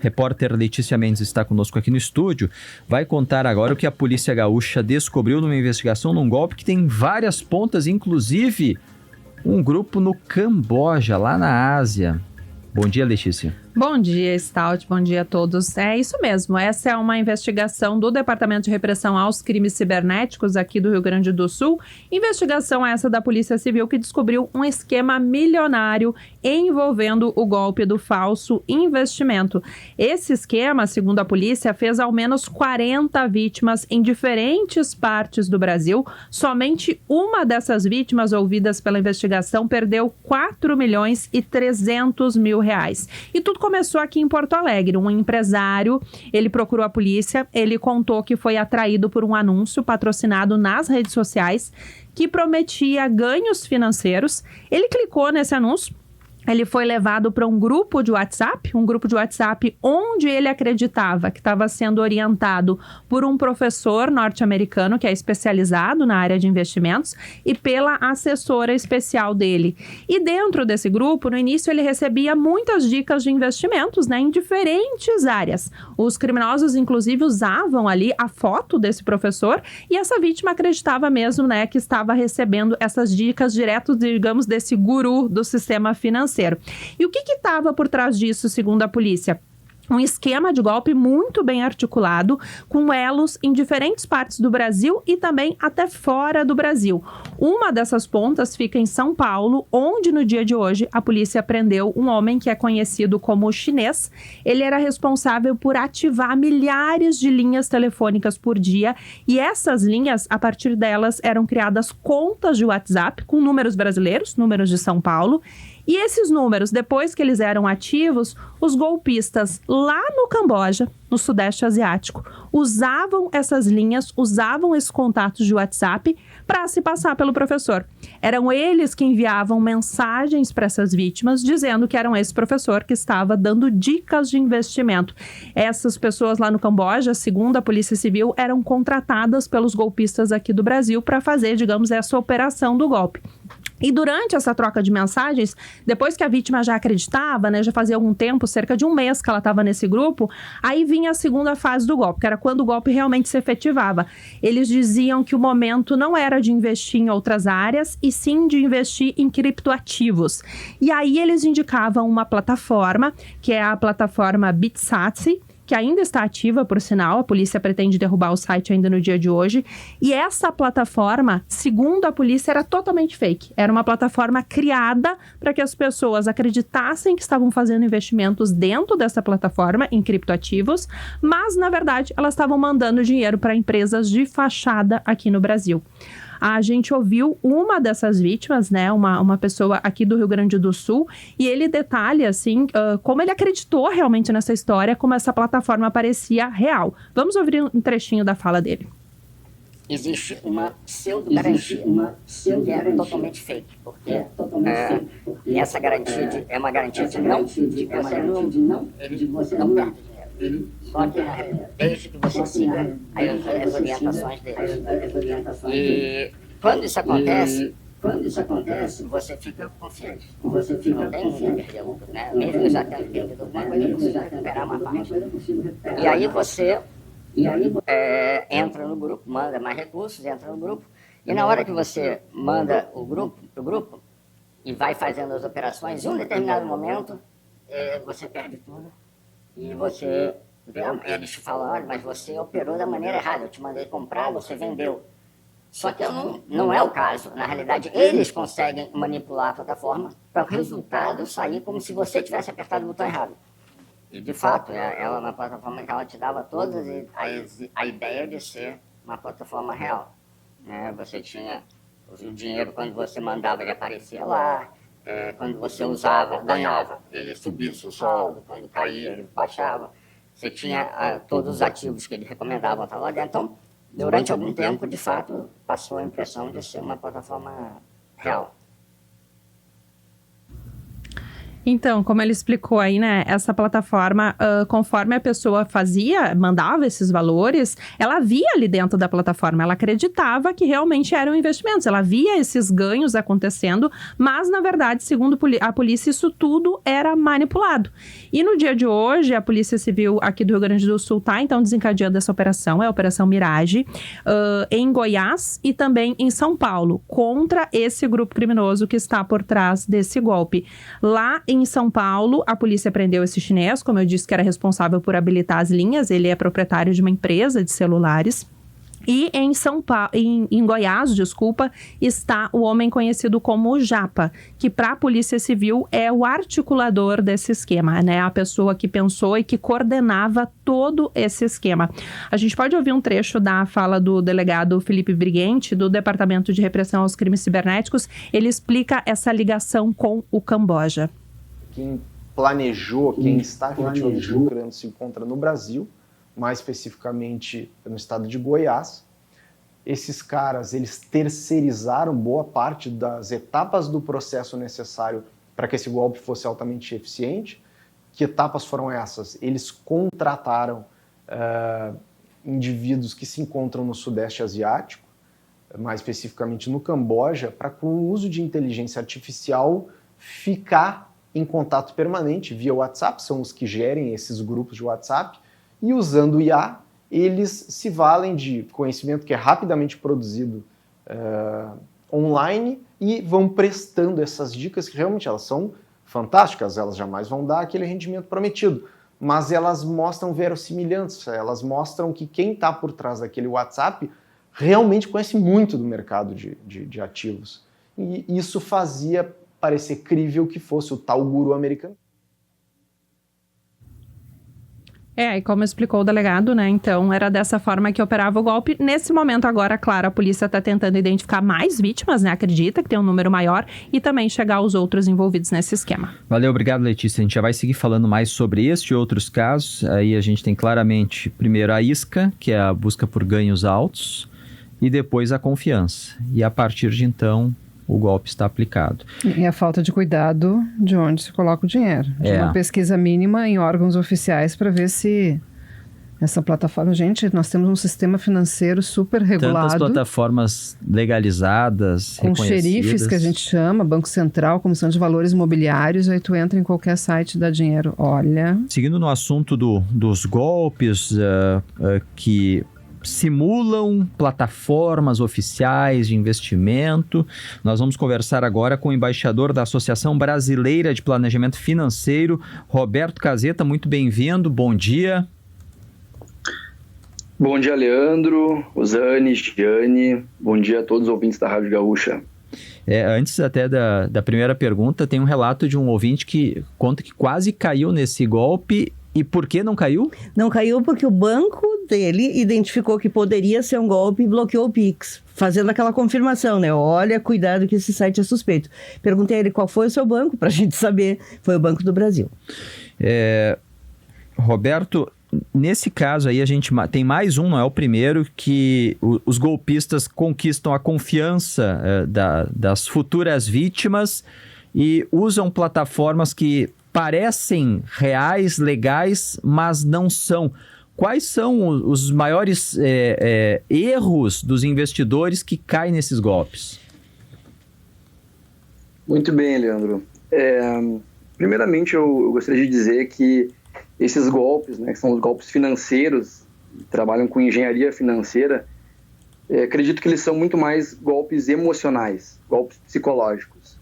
Repórter Letícia Mendes está conosco aqui no estúdio. Vai contar agora o que a Polícia Gaúcha descobriu numa investigação num golpe que tem várias pontas, inclusive um grupo no Camboja, lá na Ásia. Bom dia, Letícia. Bom dia, Stout. Bom dia a todos. É isso mesmo. Essa é uma investigação do Departamento de Repressão aos Crimes Cibernéticos aqui do Rio Grande do Sul. Investigação essa da Polícia Civil que descobriu um esquema milionário envolvendo o golpe do falso investimento. Esse esquema, segundo a polícia, fez ao menos 40 vítimas em diferentes partes do Brasil. Somente uma dessas vítimas ouvidas pela investigação perdeu 4.300.000 reais. E tudo começou aqui em Porto Alegre. Um empresário, ele procurou a polícia, ele contou que foi atraído por um anúncio patrocinado nas redes sociais que prometia ganhos financeiros. Ele clicou nesse anúncio. Ele foi levado para um grupo de WhatsApp onde ele acreditava que estava sendo orientado por um professor norte-americano que é especializado na área de investimentos e pela assessora especial dele. E dentro desse grupo, no início, ele recebia muitas dicas de investimentos, né, em diferentes áreas. Os criminosos, inclusive, usavam ali a foto desse professor e essa vítima acreditava mesmo, né, que estava recebendo essas dicas direto, digamos, desse guru do sistema financeiro. E o que estava por trás disso, segundo a polícia? Um esquema de golpe muito bem articulado, com elos em diferentes partes do Brasil e também até fora do Brasil. Uma dessas pontas fica em São Paulo, onde no dia de hoje a polícia prendeu um homem que é conhecido como chinês. Ele era responsável por ativar milhares de linhas telefônicas por dia e essas linhas, a partir delas, eram criadas contas de WhatsApp com números brasileiros, números de São Paulo. E esses números, depois que eles eram ativos, os golpistas lá no Camboja, no Sudeste Asiático, usavam essas linhas, usavam esses contatos de WhatsApp para se passar pelo professor. Eram eles que enviavam mensagens para essas vítimas, dizendo que eram esse professor que estava dando dicas de investimento. Essas pessoas lá no Camboja, segundo a Polícia Civil, eram contratadas pelos golpistas aqui do Brasil para fazer, digamos, essa operação do golpe. E durante essa troca de mensagens, depois que a vítima já acreditava, né, já fazia algum tempo, cerca de um mês que ela estava nesse grupo, aí vinha a segunda fase do golpe, que era quando o golpe realmente se efetivava. Eles diziam que o momento não era de investir em outras áreas, e sim de investir em criptoativos. E aí eles indicavam uma plataforma, que é a plataforma Bitsatsi, que ainda está ativa, por sinal, a polícia pretende derrubar o site ainda no dia de hoje. E essa plataforma, segundo a polícia, era totalmente fake. Era uma plataforma criada para que as pessoas acreditassem que estavam fazendo investimentos dentro dessa plataforma em criptoativos, mas, na verdade, elas estavam mandando dinheiro para empresas de fachada aqui no Brasil. A gente ouviu uma dessas vítimas, né, uma pessoa aqui do Rio Grande do Sul, e ele detalha, assim, como ele acreditou realmente nessa história, como essa plataforma parecia real. Vamos ouvir um trechinho da fala dele. Existe uma pseudo-garantia, que é totalmente fake, porque essa garantia é uma garantia de você não perde dinheiro. Só que desde que você siga as orientações deles. E quando isso acontece, você fica confiante. Não tem que perder lucro, né? Mesmo já tendo perdido alguma coisa, é possível recuperar uma parte. E aí você entra no grupo, manda mais recursos, entra no grupo, e na hora que você manda o grupo e vai fazendo as operações, em um determinado momento, você perde tudo. E você, eles te falam, olha, mas você operou da maneira errada, eu te mandei comprar, você vendeu. Só que não é o caso. Na realidade, eles conseguem manipular a plataforma para o resultado sair como se você tivesse apertado o botão errado. E, de fato, ela é uma plataforma que ela te dava toda a ideia de ser uma plataforma real. Você tinha o dinheiro, quando você mandava, ele aparecia lá. Quando você usava, ganhava, ele subia o seu saldo, quando caía, ele baixava. Você tinha todos os ativos que ele recomendava estar lá dentro. Então, durante algum tempo, de fato, passou a impressão de ser uma plataforma real. Então, como ele explicou aí, né, essa plataforma, conforme a pessoa mandava esses valores, ela via ali dentro da plataforma, ela acreditava que realmente eram investimentos, ela via esses ganhos acontecendo, mas, na verdade, segundo a polícia, isso tudo era manipulado. E no dia de hoje, a Polícia Civil aqui do Rio Grande do Sul está, então, desencadeando essa operação, é a Operação Mirage, em Goiás e também em São Paulo, contra esse grupo criminoso que está por trás desse golpe. Lá em São Paulo, a polícia prendeu esse chinês, como eu disse, que era responsável por habilitar as linhas, ele é proprietário de uma empresa de celulares. E em Goiás, está o homem conhecido como Japa, que para a Polícia Civil é o articulador desse esquema, né? A pessoa que pensou e que coordenava todo esse esquema. A gente pode ouvir um trecho da fala do delegado Felipe Briguente, do Departamento de Repressão aos Crimes Cibernéticos. Ele explica essa ligação com o Camboja. Quem planejou, quem está efetivamente lucrando se encontra no Brasil, mais especificamente no estado de Goiás. Esses caras, eles terceirizaram boa parte das etapas do processo necessário para que esse golpe fosse altamente eficiente. Que etapas foram essas? Eles contrataram indivíduos que se encontram no Sudeste Asiático, mais especificamente no Camboja, para com o uso de inteligência artificial ficar em contato permanente via WhatsApp, são os que gerem esses grupos de WhatsApp, e usando o IA, eles se valem de conhecimento que é rapidamente produzido online e vão prestando essas dicas que realmente elas são fantásticas, elas jamais vão dar aquele rendimento prometido, mas elas mostram verossimilhança, elas mostram que quem está por trás daquele WhatsApp realmente conhece muito do mercado de ativos. E isso fazia parecer crível que fosse o tal guru americano. E como explicou o delegado, né, então era dessa forma que operava o golpe. Nesse momento agora, claro, a polícia está tentando identificar mais vítimas, né, acredita que tem um número maior, e também chegar aos outros envolvidos nesse esquema. Valeu, obrigado, Letícia. A gente já vai seguir falando mais sobre este e outros casos. Aí a gente tem claramente, primeiro, a isca, que é a busca por ganhos altos, e depois a confiança. E a partir de então, o golpe está aplicado. E a falta de cuidado de onde se coloca o dinheiro. De uma pesquisa mínima em órgãos oficiais para ver se essa plataforma... Gente, nós temos um sistema financeiro super regulado. Tantas plataformas legalizadas, com xerifes, que a gente chama, Banco Central, Comissão de Valores Imobiliários, aí tu entra em qualquer site e dá dinheiro. Olha... Seguindo no assunto dos golpes que simulam plataformas oficiais de investimento. Nós vamos conversar agora com o embaixador da Associação Brasileira de Planejamento Financeiro, Roberto Caseta. Muito bem-vindo, bom dia. Bom dia, Leandro, Osane, Giane, bom dia a todos os ouvintes da Rádio Gaúcha. Antes até da primeira pergunta, tem um relato de um ouvinte que conta que quase caiu nesse golpe. E por que não caiu? Não caiu porque o banco dele identificou que poderia ser um golpe e bloqueou o Pix, fazendo aquela confirmação, né? Olha, cuidado que esse site é suspeito. Perguntei a ele qual foi o seu banco, para a gente saber. Foi o Banco do Brasil. Roberto, nesse caso aí a gente tem mais um, não é o primeiro, que os golpistas conquistam a confiança das futuras vítimas e usam plataformas que parecem reais, legais, mas não são. Quais são os maiores erros dos investidores que caem nesses golpes? Muito bem, Leandro. Primeiramente, eu gostaria de dizer que esses golpes, né, que são os golpes financeiros, trabalham com engenharia financeira, acredito que eles são muito mais golpes emocionais, golpes psicológicos.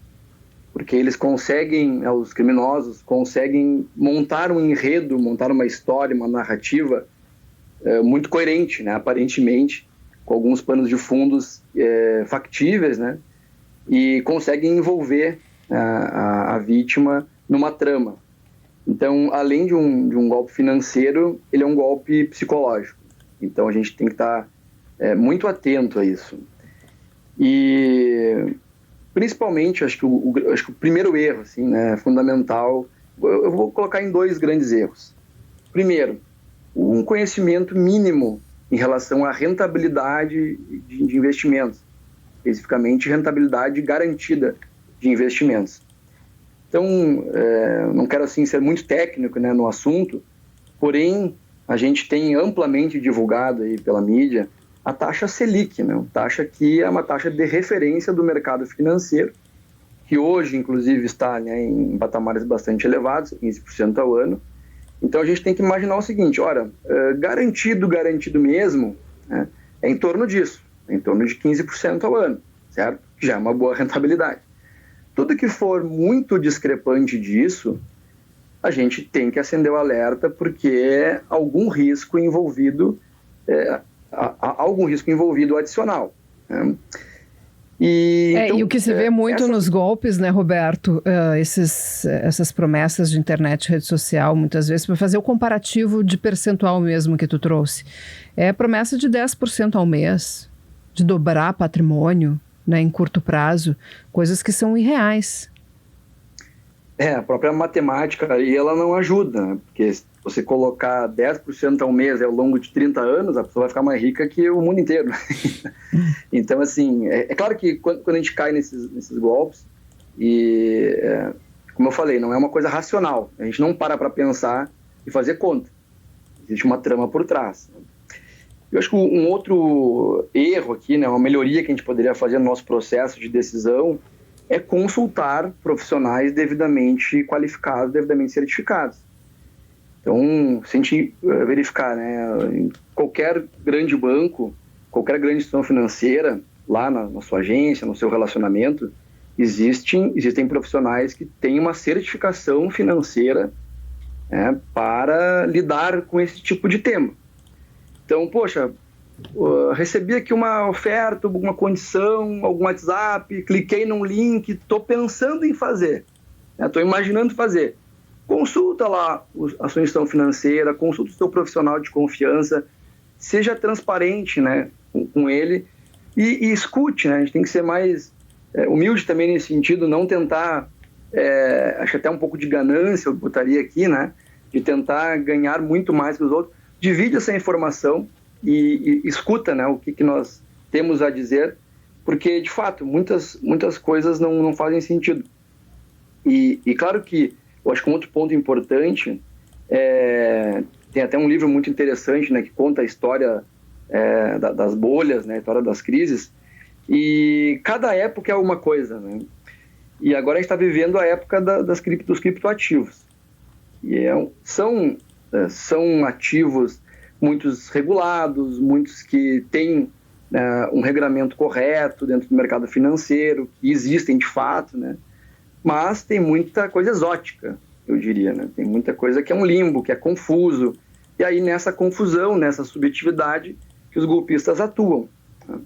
Porque eles conseguem, os criminosos, conseguem montar um enredo, montar uma história, uma narrativa muito coerente, né, aparentemente, com alguns panos de fundos factíveis, né, e conseguem envolver a vítima numa trama. Então, além de um golpe financeiro, ele é um golpe psicológico. Então, a gente tem que estar muito atento a isso. E... principalmente, acho que o primeiro erro, assim, né, fundamental, eu vou colocar em dois grandes erros. Primeiro, um conhecimento mínimo em relação à rentabilidade de investimentos, especificamente rentabilidade garantida de investimentos. Então, não quero assim ser muito técnico, né, no assunto, porém, a gente tem amplamente divulgado aí pela mídia a taxa Selic, né, taxa que é uma taxa de referência do mercado financeiro, que hoje, inclusive, está, né, em patamares bastante elevados, 15% ao ano. Então, a gente tem que imaginar o seguinte, ora, garantido mesmo, né, é em torno disso, é em torno de 15% ao ano, certo? Já é uma boa rentabilidade. Tudo que for muito discrepante disso, a gente tem que acender o alerta, porque é algum risco envolvido, algum risco envolvido adicional, né? E o que se vê muito nos golpes, né, Roberto, essas promessas de internet e rede social, muitas vezes, para fazer o comparativo de percentual mesmo que tu trouxe, é promessa de 10% ao mês, de dobrar patrimônio, né, em curto prazo, coisas que são irreais. A própria matemática aí, ela não ajuda, né? Porque se você colocar 10% ao mês ao longo de 30 anos, a pessoa vai ficar mais rica que o mundo inteiro. Então, assim, é claro que quando a gente cai nesses golpes, como eu falei, não é uma coisa racional, a gente não para pensar e fazer conta. Existe uma trama por trás. Eu acho que um outro erro aqui, né, uma melhoria que a gente poderia fazer no nosso processo de decisão é consultar profissionais devidamente qualificados, devidamente certificados. Então, se a gente verificar, né, em qualquer grande banco, qualquer grande instituição financeira, lá na sua agência, no seu relacionamento, existem profissionais que têm uma certificação financeira, né, para lidar com esse tipo de tema. Então, poxa, recebi aqui uma oferta, alguma condição, algum WhatsApp, cliquei num link, estou pensando em fazer, estou imaginando fazer. Consulta lá a sua instituição financeira, consulta o seu profissional de confiança, seja transparente, né, com ele e escute, né? A gente tem que ser mais humilde também nesse sentido, não tentar, acho até um pouco de ganância, eu botaria aqui, né, de tentar ganhar muito mais que os outros. Divide essa informação e escuta, né, o que nós temos a dizer, porque, de fato, muitas coisas não fazem sentido. E claro que, eu acho que um outro ponto importante, tem até um livro muito interessante, né, que conta a história das bolhas, né, a história das crises, e cada época é uma coisa, né? E agora a gente está vivendo a época dos criptoativos. E são ativos muitos regulados, muitos que têm um regramento correto dentro do mercado financeiro, que existem de fato, né? Mas tem muita coisa exótica, eu diria, né? Tem muita coisa que é um limbo, que é confuso, e aí nessa confusão, nessa subjetividade que os golpistas atuam, né?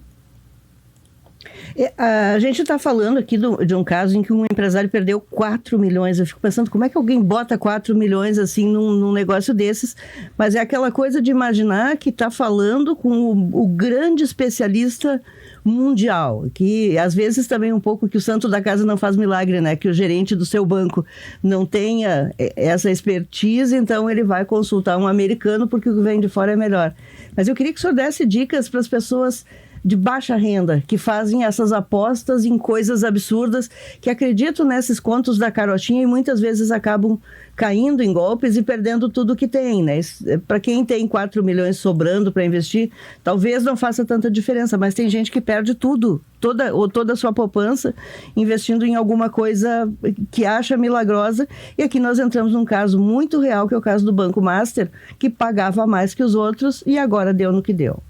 A gente está falando aqui de um caso em que um empresário perdeu 4 milhões. Eu fico pensando, como é que alguém bota 4 milhões assim num negócio desses? Mas é aquela coisa de imaginar que está falando com o grande especialista mundial, que às vezes também um pouco que o santo da casa não faz milagre, né? Que o gerente do seu banco não tenha essa expertise, então ele vai consultar um americano porque o que vem de fora é melhor. Mas eu queria que o senhor desse dicas para as pessoas de baixa renda, que fazem essas apostas em coisas absurdas, que acreditam nesses contos da carochinha e muitas vezes acabam caindo em golpes e perdendo tudo que tem, né? Para quem tem 4 milhões sobrando para investir, talvez não faça tanta diferença, mas tem gente que perde tudo, toda a sua poupança, investindo em alguma coisa que acha milagrosa. E aqui nós entramos num caso muito real, que é o caso do Banco Master, que pagava mais que os outros e agora deu no que deu.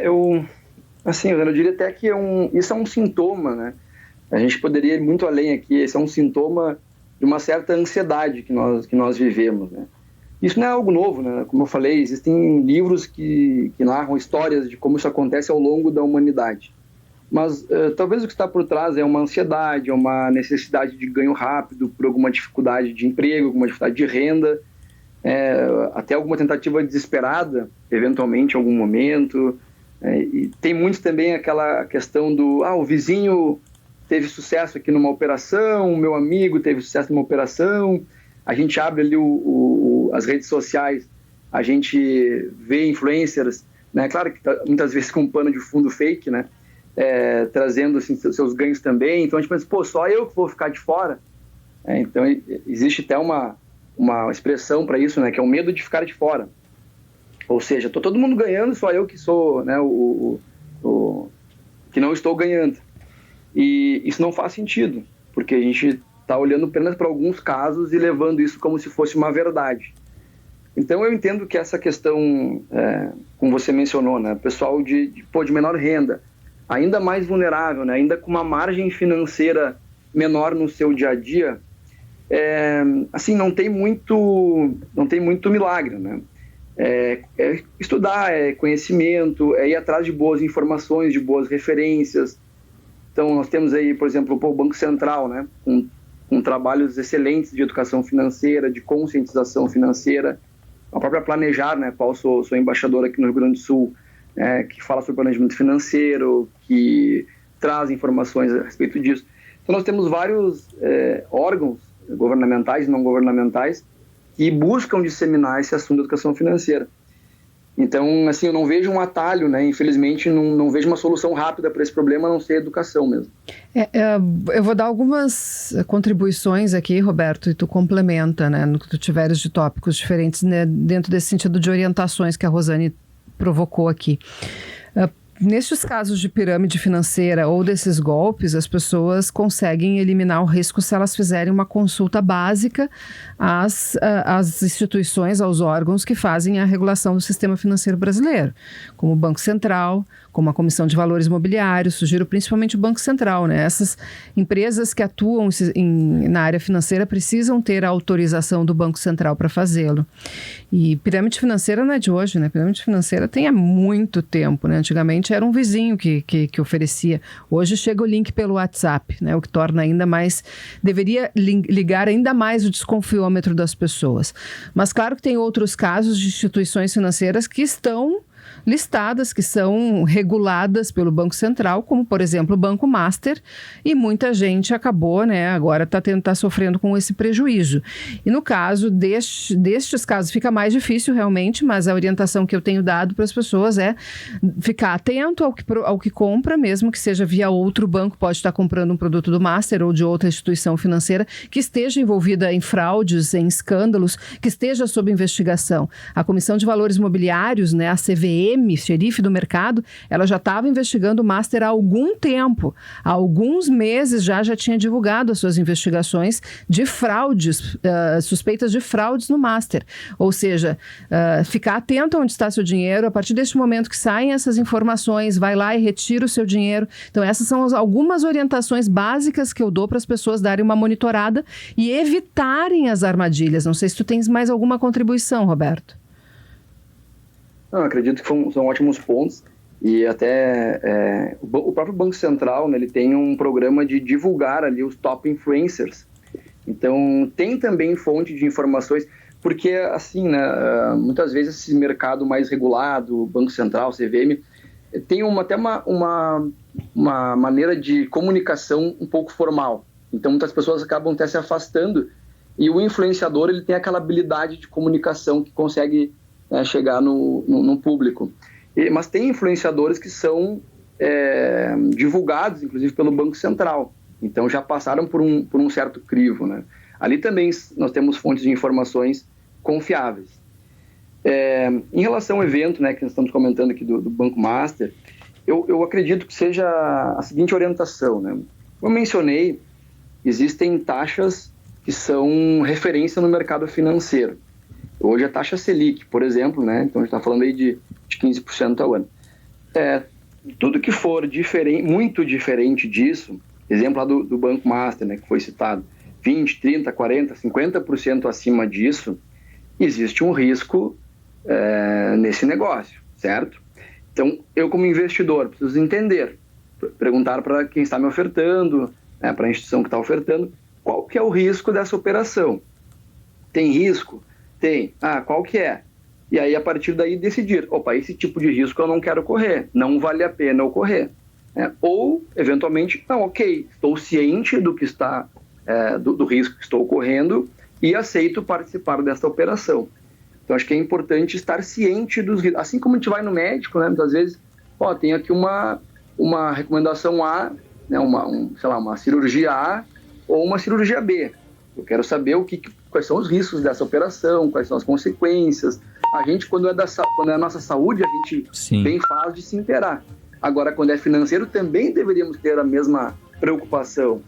Eu diria até que isso é um sintoma, né? A gente poderia ir muito além aqui. Esse é um sintoma de uma certa ansiedade que nós vivemos, né? Isso não é algo novo, né? Como eu falei, existem livros que narram histórias de como isso acontece ao longo da humanidade. Mas talvez o que está por trás é uma ansiedade, é uma necessidade de ganho rápido por alguma dificuldade de emprego, alguma dificuldade de renda, até alguma tentativa desesperada, eventualmente, em algum momento. E tem muitos também aquela questão do o vizinho teve sucesso aqui numa operação, o meu amigo teve sucesso numa operação, a gente abre ali as redes sociais, a gente vê influencers, né? Claro que muitas vezes com um pano de fundo fake, né? trazendo assim, seus ganhos também. Então a gente pensa, pô, só eu que vou ficar de fora? Então existe até uma expressão para isso, né, que é o medo de ficar de fora. Ou seja, estou todo mundo ganhando, só eu que sou, né, que não estou ganhando. E isso não faz sentido, porque a gente está olhando apenas para alguns casos e levando isso como se fosse uma verdade. Então eu entendo que essa questão, como você mencionou, né, pessoal de menor renda, ainda mais vulnerável, né, ainda com uma margem financeira menor no seu dia a dia, assim, não tem muito milagre, né? Estudar, conhecimento, ir atrás de boas informações, de boas referências. Então nós temos aí, por exemplo, o Banco Central, né, com trabalhos excelentes de educação financeira, de conscientização financeira, a própria Planejar, né, qual sou embaixador aqui no Rio Grande do Sul, que fala sobre planejamento financeiro, que traz informações a respeito disso. Então nós temos vários órgãos governamentais e não governamentais que buscam disseminar esse assunto da educação financeira. Então, assim, eu não vejo um atalho, né? Infelizmente, não vejo uma solução rápida para esse problema, a não ser educação mesmo. Eu vou dar algumas contribuições aqui, Roberto, e tu complementa, né? No que tu tiveres de tópicos diferentes, né, dentro desse sentido de orientações que a Rosane provocou aqui. Nestes casos de pirâmide financeira ou desses golpes, as pessoas conseguem eliminar o risco se elas fizerem uma consulta básica às instituições, aos órgãos que fazem a regulação do sistema financeiro brasileiro, como o Banco Central, como a Comissão de Valores Imobiliários, sugiro principalmente o Banco Central, né? Essas empresas que atuam na área financeira precisam ter a autorização do Banco Central para fazê-lo. E pirâmide financeira não é de hoje, né? Pirâmide financeira tem há muito tempo, né? Antigamente era um vizinho que oferecia. Hoje chega o link pelo WhatsApp, né? O que torna ainda mais... Deveria ligar ainda mais o desconfiômetro das pessoas. Mas claro que tem outros casos de instituições financeiras que estão listadas, que são reguladas pelo Banco Central, como, por exemplo, o Banco Master, e muita gente acabou, né, agora está sofrendo com esse prejuízo. E no caso destes casos, fica mais difícil realmente, mas a orientação que eu tenho dado para as pessoas é ficar atento ao que compra, mesmo que seja via outro banco, pode estar comprando um produto do Master ou de outra instituição financeira que esteja envolvida em fraudes, em escândalos, que esteja sob investigação. A Comissão de Valores Imobiliários, né, a CVM, xerife do mercado, ela já estava investigando o Master há algum tempo. Há alguns meses já tinha divulgado as suas investigações de fraudes, suspeitas de fraudes no Master. Ou seja, ficar atento onde está seu dinheiro. A partir deste momento que saem essas informações, vai lá e retira o seu dinheiro. Então essas são algumas orientações básicas que eu dou para as pessoas darem uma monitorada e evitarem as armadilhas. Não sei se tu tens mais alguma contribuição, Roberto. Não, acredito que são ótimos pontos, e até o próprio Banco Central, né, ele tem um programa de divulgar ali os top influencers. Então tem também fonte de informações, porque assim, né, muitas vezes esse mercado mais regulado, Banco Central, CVM, tem até uma maneira de comunicação um pouco formal. Então muitas pessoas acabam até se afastando, e o influenciador, ele tem aquela habilidade de comunicação que consegue chegar no público. Mas tem influenciadores que são divulgados, inclusive, pelo Banco Central. Então, já passaram por um certo crivo, né? Ali também nós temos fontes de informações confiáveis. Em relação ao evento, né, que nós estamos comentando aqui do Banco Master, eu acredito que seja a seguinte orientação, né? Como eu mencionei, existem taxas que são referência no mercado financeiro. Hoje a taxa Selic, por exemplo, né? Então a gente está falando aí de 15% ao ano. Tudo que for muito diferente disso, exemplo lá do Banco Master, né, que foi citado, 20%, 30%, 40%, 50% acima disso, existe um risco nesse negócio, certo? Então, eu como investidor preciso entender, perguntar para quem está me ofertando, né, para a instituição que está ofertando, qual que é o risco dessa operação. Tem risco? Tem. Qual que é? E aí, a partir daí, decidir. Esse tipo de risco eu não quero correr. Não vale a pena eu correr. Ou, eventualmente, estou ciente do que está, do risco que estou correndo e aceito participar dessa operação. Então, acho que é importante estar ciente dos riscos. Assim como a gente vai no médico, né? Muitas vezes, tem aqui uma uma recomendação A, né, uma cirurgia A ou uma cirurgia B. Eu quero saber quais são os riscos dessa operação, quais são as consequências. A gente, quando é a nossa saúde, a gente bem faz de se inteirar. Agora, quando é financeiro, também deveríamos ter a mesma preocupação.